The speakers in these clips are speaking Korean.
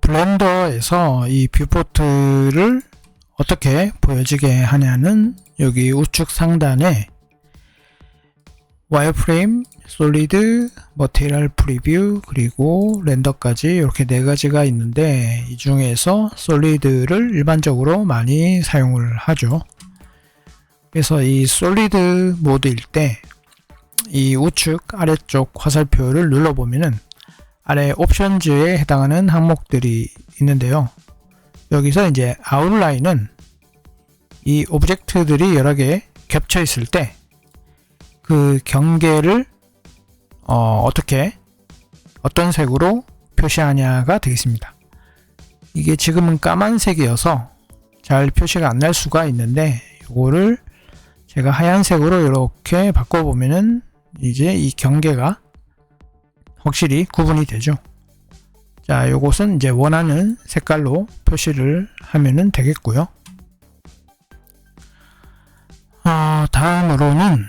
블렌더에서 이 뷰포트를 어떻게 보여지게 하냐는 여기 우측 상단에 와이어프레임, 솔리드, 머티리얼 프리뷰, 그리고 렌더까지 이렇게 네 가지가 있는데 이 중에서 솔리드를 일반적으로 많이 사용을 하죠. 그래서 이 솔리드 모드일 때 이 우측 아래쪽 화살표를 눌러보면은 아래 옵션즈에 해당하는 항목들이 있는데요. 여기서 이제 아웃라인은 이 오브젝트들이 여러 개 겹쳐 있을 때 그 경계를 어떤 색으로 표시하냐가 되겠습니다. 이게 지금은 까만색이어서 잘 표시가 안 날 수가 있는데 이거를 제가 하얀색으로 이렇게 바꿔보면은 이제 이 경계가 확실히 구분이 되죠. 자, 요것은 이제 원하는 색깔로 표시를 하면은 되겠고요. 다음으로는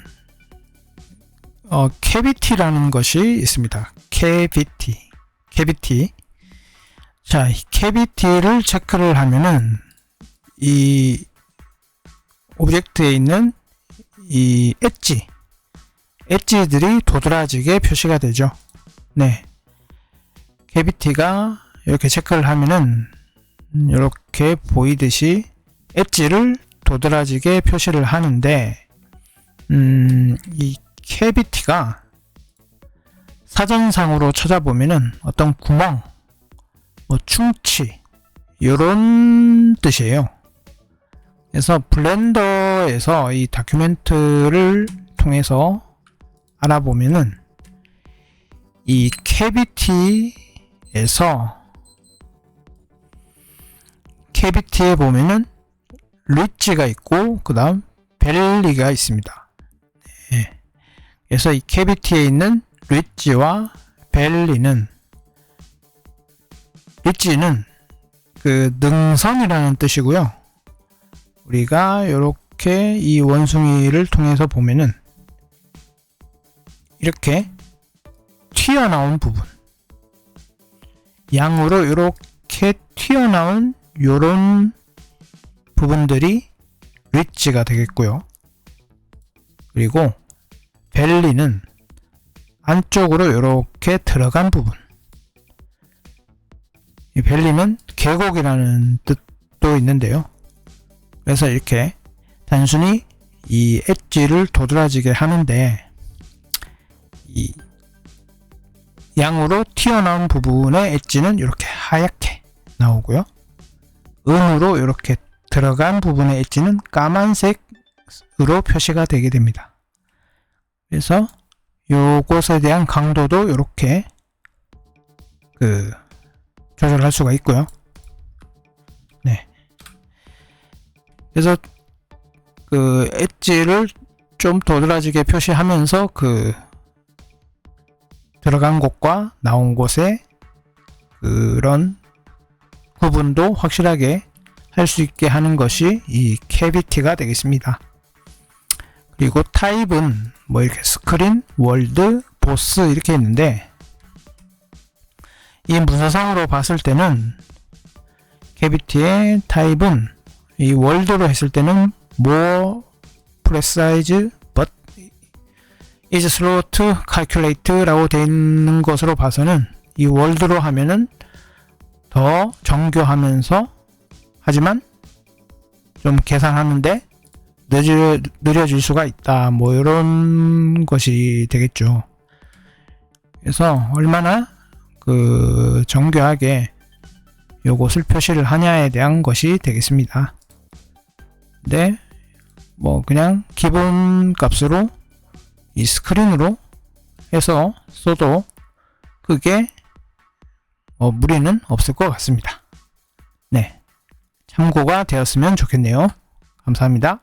캐비티라는 것이 있습니다. 캐비티. 자, 이 캐비티를 체크를 하면은 이 오브젝트에 있는 이 엣지들이 도드라지게 표시가 되죠. 네. 캐비티가 이렇게 체크를 하면은 이렇게 보이듯이 엣지를 도드라지게 표시를 하는데 이 캐비티가 사전상으로 찾아보면은 어떤 구멍, 충치 이런 뜻이에요. 그래서 블렌더에서 이 다큐멘트를 통해서 알아보면은 이 캐비티에 보면은 리치가 있고 그 다음 벨리가 있습니다. 네. 그래서 이 캐비티에 있는 리치와 벨리는, 리치는 그 능선이라는 뜻이고요. 우리가 이렇게 이 원숭이를 통해서 보면은 이렇게 튀어나온 부분, 양으로 이렇게 튀어나온 요런 부분들이 리치가 되겠고요. 그리고 벨리는 안쪽으로 이렇게 들어간 부분, 이 벨리는 계곡이라는 뜻도 있는데요. 그래서 이렇게 단순히 이 엣지를 도드라지게 하는데 이 양으로 튀어나온 부분의 엣지는 이렇게 하얗게 나오고요. 음으로 이렇게 들어간 부분의 엣지는 까만색으로 표시가 되게 됩니다. 그래서 요것에 대한 강도도 이렇게 조절할 수가 있고요. 네. 그래서 엣지를 좀 도드라지게 표시하면서 들어간 곳과 나온 곳의 그런 구분도 확실하게 할 수 있게 하는 것이 이 캐비티가 되겠습니다. 그리고 타입은 이렇게 스크린, 월드, 보스 이렇게 있는데 이 문서상으로 봤을 때는 캐비티의 타입은 이 월드로 했을 때는 more precise but is slow to calculate 라고 되어 있는 것으로 봐서는 이 월드로 하면은 더 정교하면서 하지만 좀 계산하는데 느려질 수가 있다, 이런 것이 되겠죠. 그래서 얼마나 정교하게 요것을 표시를 하냐에 대한 것이 되겠습니다. 근데 그냥 기본 값으로 이 스크린으로 해서 써도 그게 무리는 없을 것 같습니다. 네, 참고가 되었으면 좋겠네요. 감사합니다.